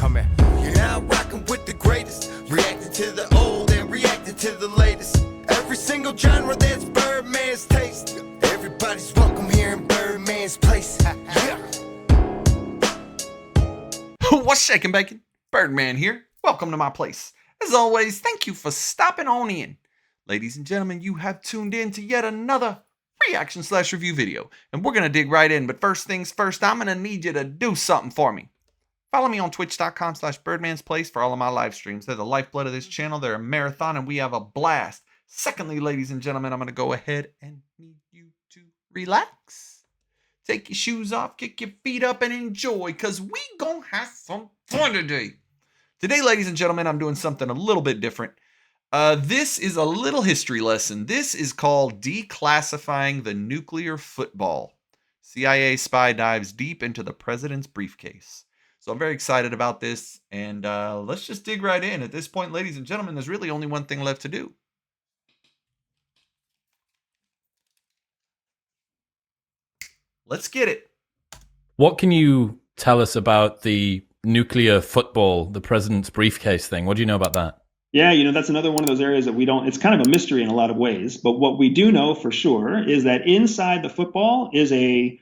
coming. You're now rocking with the greatest, reacting to the old and reacting to the latest. Every single genre that's Birdman's taste. Everybody's welcome here in Birdman's place. Yeah. What's shaking, bacon? Birdman here. Welcome to my place. As always, thank you for stopping on in. Ladies and gentlemen, you have tuned in to yet another reaction/review video, and we're going to dig right in. But first things first, I'm going to need you to do something for me. Follow me on twitch.com/birdmansplace for all of my live streams. They're the lifeblood of this channel. They're a marathon, and we have a blast. Secondly, ladies and gentlemen, I'm going to go ahead and need you to relax. Take your shoes off, kick your feet up, and enjoy, because we gonna have some fun today. Today, ladies and gentlemen, I'm doing something a little bit different. This is a little history lesson. This is called Declassifying the Nuclear Football. CIA spy dives deep into the president's briefcase. So I'm very excited about this, and let's just dig right in. At this point, ladies and gentlemen, there's really only one thing left to do. Let's get it. What can you tell us about the nuclear football, the president's briefcase thing? What do you know about that? Yeah, that's another one of those areas that we don't, it's kind of a mystery in a lot of ways. But what we do know for sure is that inside the football is a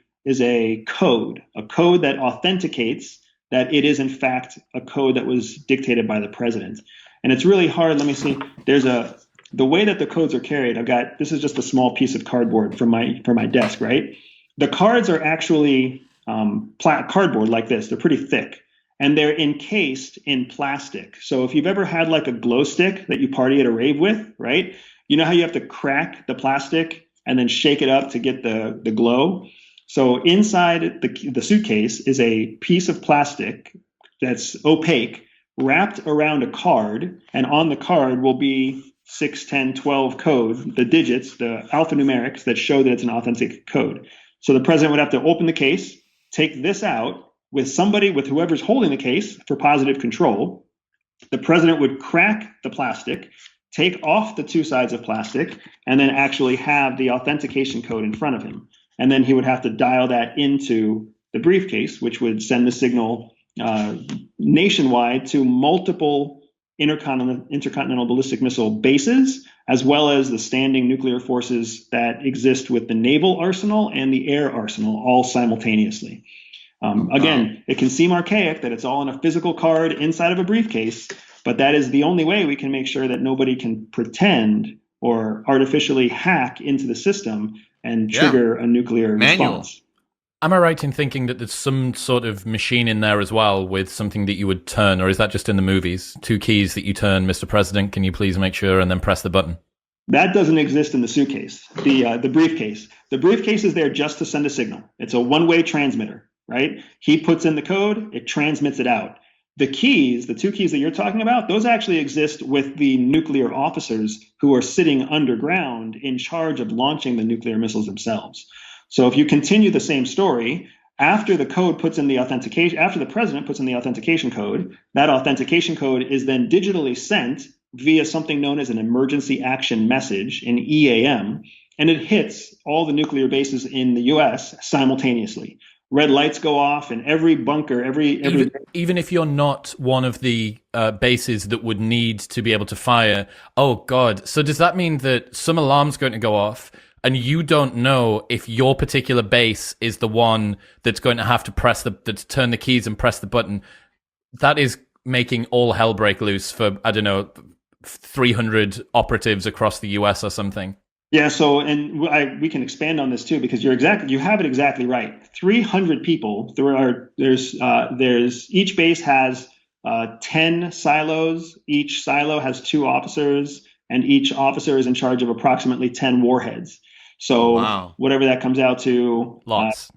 code that authenticates that it is in fact a code that was dictated by the president. And it's really hard. Let me see. The way that the codes are carried, this is just a small piece of cardboard from my desk, right? The cards are actually cardboard like this. They're pretty thick, and they're encased in plastic. So if you've ever had like a glow stick that you party at a rave with, right? You know how you have to crack the plastic and then shake it up to get the glow? So inside the suitcase is a piece of plastic that's opaque, wrapped around a card, and on the card will be 6, 10, 12 code, the digits, the alphanumerics that show that it's an authentic code. So the president would have to open the case, take this out with whoever's holding the case for positive control. The president would crack the plastic, take off the two sides of plastic, and then actually have the authentication code in front of him. And then he would have to dial that into the briefcase, which would send the signal nationwide to multiple intercontinental ballistic missile bases, as well as the standing nuclear forces that exist with the naval arsenal and the air arsenal all simultaneously. Again, it can seem archaic that it's all in a physical card inside of a briefcase, but that is the only way we can make sure that nobody can pretend or artificially hack into the system and trigger a nuclear response. Am I right in thinking that there's some sort of machine in there as well with something that you would turn, or is that just in the movies? 2 keys that you turn, Mr. President, can you please make sure, and then press the button? That doesn't exist in the suitcase, the briefcase. The briefcase is there just to send a signal. It's a one-way transmitter, right? He puts in the code, it transmits it out. The keys, the 2 keys that you're talking about, those actually exist with the nuclear officers who are sitting underground in charge of launching the nuclear missiles themselves. So if you continue the same story, after the president puts in the authentication code, that authentication code is then digitally sent via something known as an emergency action message, an EAM, and it hits all the nuclear bases in the US simultaneously. Red lights go off in every bunker, even if you're not one of the bases that would need to be able to fire. Oh God. So does that mean that some alarm's going to go off and you don't know if your particular base is the one that's going to have to turn the keys and press the button? That is making all hell break loose for, I don't know, 300 operatives across the US or something. Yeah, so we can expand on this too, because you have it exactly right. 300 people. There's each base has 10 silos. Each silo has 2 officers, and each officer is in charge of approximately 10 warheads. So whatever that comes out to, lots.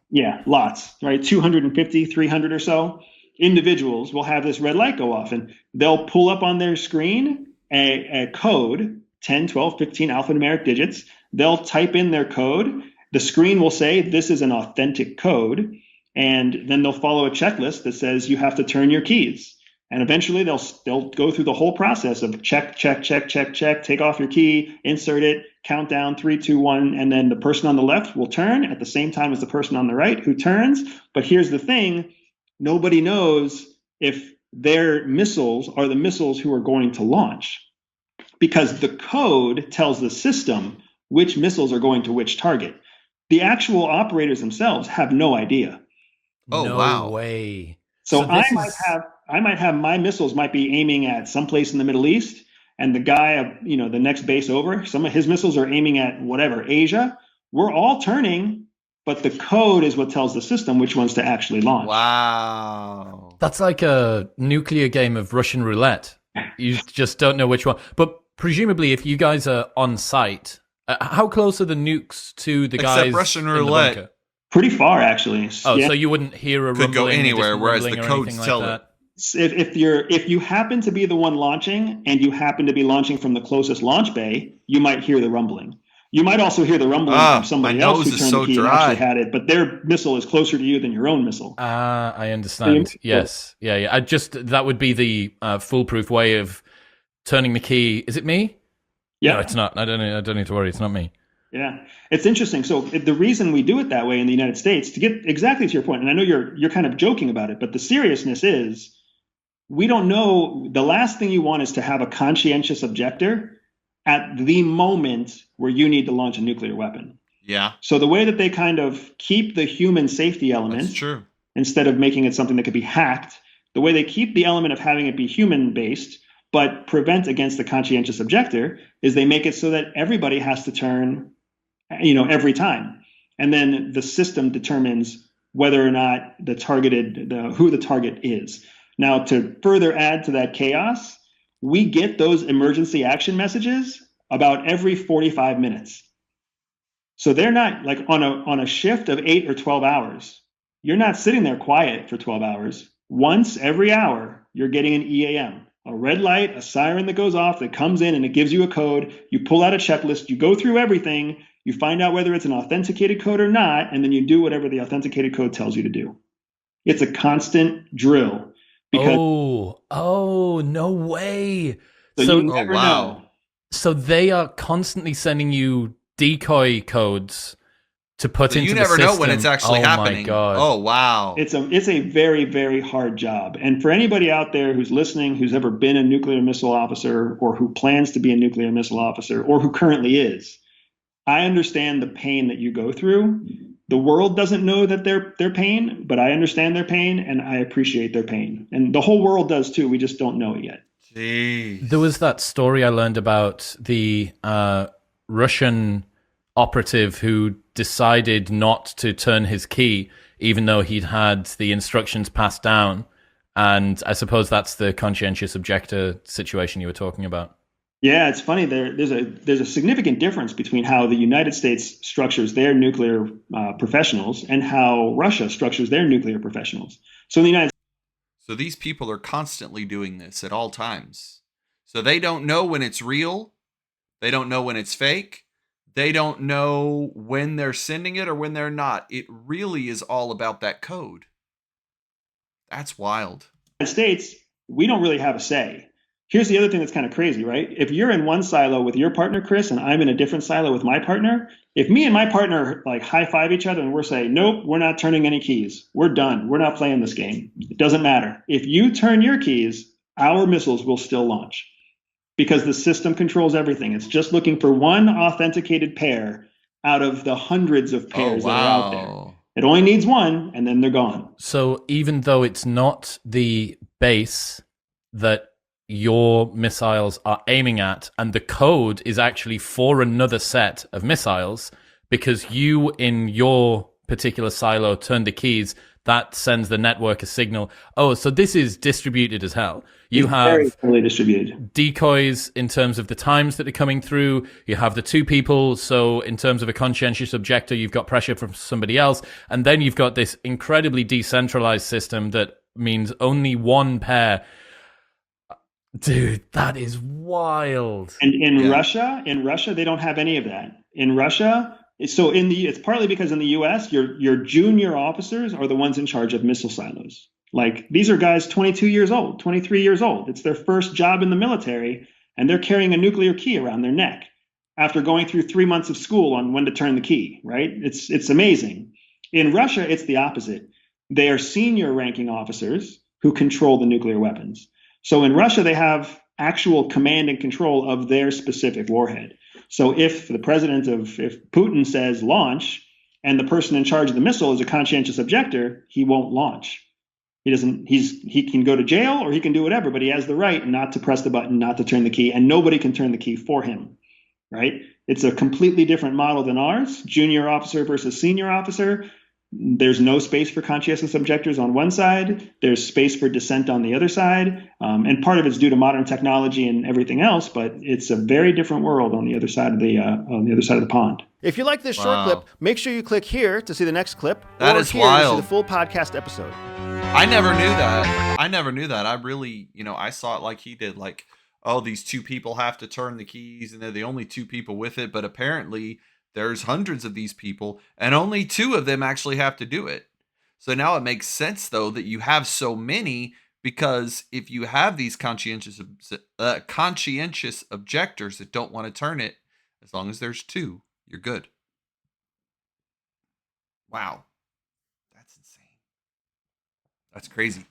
Lots, right? 250, 300 or so individuals will have this red light go off, and they'll pull up on their screen a code. 10, 12, 15 alphanumeric digits. They'll type in their code. The screen will say, this is an authentic code. And then they'll follow a checklist that says you have to turn your keys. And eventually they'll go through the whole process of check, take off your key, insert it, count down 3, 2, 1, and then the person on the left will turn at the same time as the person on the right who turns. But here's the thing, nobody knows if their missiles are the missiles who are going to launch, because the code tells the system which missiles are going to which target. The actual operators themselves have no idea. Oh, no wow. way. So I this might have my missiles might be aiming at someplace in the Middle East, and the guy, the next base over, some of his missiles are aiming at whatever, Asia. We're all turning, but the code is what tells the system which ones to actually launch. Wow. That's like a nuclear game of Russian roulette. You just don't know which one. But presumably, if you guys are on site, how close are the nukes to the Except guys Russian in the roulette. bunker? Pretty far, actually. Oh, Yeah. so you wouldn't hear a Could go rumbling, a anywhere, distant whereas rumbling the or codes anything tell like it. that? If you happen to be the one launching and you happen to be launching from the closest launch bay, you might hear the rumbling. You might also hear the rumbling from somebody my else nose who is turned so the key and dry. actually had it, but their missile is closer to you than your own missile. Ah, I understand. Yes. Yeah. That would be the foolproof way of turning the key. Is it me? Yeah, No, it's not. I don't need to worry. It's not me. yeah, it's interesting. So the reason we do it that way in the United States, to get exactly to your point, and I know you're kind of joking about it, but the seriousness is, we don't know. The last thing you want is to have a conscientious objector at the moment where you need to launch a nuclear weapon. Yeah, So the way that they kind of keep the human safety element, that's true. instead of making it something that could be hacked, the way they keep the element of having it be human based but prevent against the conscientious objector is they make it so that everybody has to turn, every time. And then the system determines whether or not who the target is. Now, to further add to that chaos, we get those emergency action messages about every 45 minutes. So they're not like on a shift of 8 or 12 hours. You're not sitting there quiet for 12 hours. Once every hour, you're getting an EAM, a red light, a siren that goes off that comes in and it gives you a code. You pull out a checklist, you go through everything, you find out whether it's an authenticated code or not, and then you do whatever the authenticated code tells you to do. It's a constant drill. Because No way. so you never wow. know. So they are constantly sending you decoy codes to put So into you the never know when system. it's actually happening. Oh my god. Oh, wow. It's a very, very hard job. And for anybody out there who's listening, who's ever been a nuclear missile officer or who plans to be a nuclear missile officer or who currently is, I understand the pain that you go through. The world doesn't know that their pain, but I understand their pain and I appreciate their pain. And the whole world does too. We just don't know it yet. Jeez. There was that story I learned about the Russian operative who decided not to turn his key, even though he'd had the instructions passed down. And I suppose that's the conscientious objector situation you were talking about. Yeah, it's funny. There's a significant difference between how the United States structures their nuclear professionals and how Russia structures their nuclear professionals. So in the United So these people are constantly doing this at all times. So they don't know when it's real. They don't know when it's fake. They don't know when they're sending it or when they're not. It really is all about that code. That's wild. States, we don't really have a say. Here's the other thing that's kind of crazy, right? If you're in one silo with your partner, Chris, and I'm in a different silo with my partner, if me and my partner like high five each other and we're saying, nope, we're not turning any keys. We're done. We're not playing this game. It doesn't matter. If you turn your keys, our missiles will still launch because the system controls everything. It's just looking for one authenticated pair out of the hundreds of pairs that are out there. It only needs one and then they're gone. So even though it's not the base that your missiles are aiming at, and the code is actually for another set of missiles, because you in your particular silo turned the keys, that sends the network a signal. Oh, so this is distributed as hell. You have very heavily distributed decoys in terms of the times that are coming through. You have the two people. So in terms of a conscientious objector, you've got pressure from somebody else. And then you've got this incredibly decentralized system that means only one pair. Dude, that is wild. And in Russia, they don't have any of that. In Russia, so it's partly because in the US, your junior officers are the ones in charge of missile silos. Like these are guys 22 years old, 23 years old. It's their first job in the military, and they're carrying a nuclear key around their neck after going through 3 months of school on when to turn the key, right? It's amazing. In Russia, it's the opposite. They are senior ranking officers who control the nuclear weapons. So in Russia, they have actual command and control of their specific warhead. So if Putin says launch, and the person in charge of the missile is a conscientious objector, he won't launch. He can go to jail or he can do whatever, but he has the right not to press the button, not to turn the key, and nobody can turn the key for him, right? It's a completely different model than ours, junior officer versus senior officer. There's no space for conscientious objectors on one side. There's space for dissent on the other side. And part of it's due to modern technology and everything else, but it's a very different world on the other side of the pond. If you like this short clip, make sure you click here to see the next clip. That or is here wild. to see the full podcast episode. I never knew that. I really, I saw it like he did. Like, oh, these two people have to turn the keys and they're the only two people with it. But apparently there's hundreds of these people and only two of them actually have to do it. So now it makes sense, though, that you have so many, because if you have these conscientious objectors that don't want to turn it, as long as there's two, you're good. Wow. That's insane. That's crazy.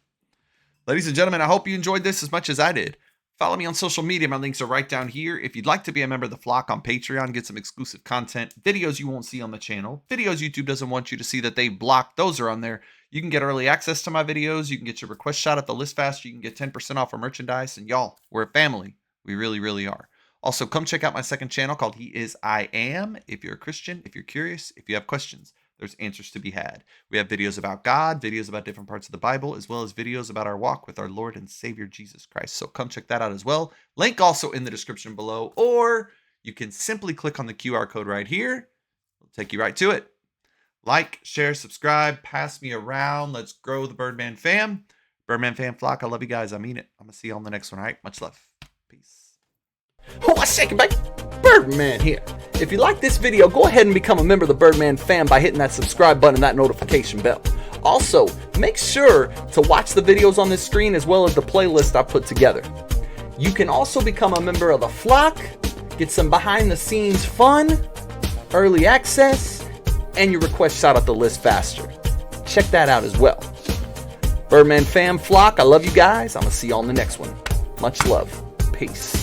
Ladies and gentlemen, I hope you enjoyed this as much as I did. Follow me on social media. My links are right down here. If you'd like to be a member of the flock on Patreon, get some exclusive content, videos you won't see on the channel, videos YouTube doesn't want you to see that they blocked, those are on there. You can get early access to my videos. You can get your request shot at the list faster. You can get 10% off our merchandise. And y'all, we're a family. We really, really are. Also, come check out my second channel called He Is I Am. If you're a Christian, if you're curious, if you have questions, there's answers to be had. We have videos about God, videos about different parts of the Bible, as well as videos about our walk with our Lord and Savior, Jesus Christ. So come check that out as well. Link also in the description below, or you can simply click on the QR code right here. It'll take you right to it. Like, share, subscribe, pass me around. Let's grow the Birdman fam. Birdman fam flock, I love you guys. I mean it. I'm going to see you on the next one, all right? Much love. Peace. Oh, I second back. Birdman here. If you like this video, go ahead and become a member of the Birdman fam by hitting that subscribe button and that notification bell. Also, make sure to watch the videos on this screen as well as the playlist I put together. You can also become a member of the flock, get some behind the scenes fun, early access, and your request shot at the list faster. Check that out as well. Birdman fam flock, I love you guys. I'm going to see you on the next one. Much love. Peace.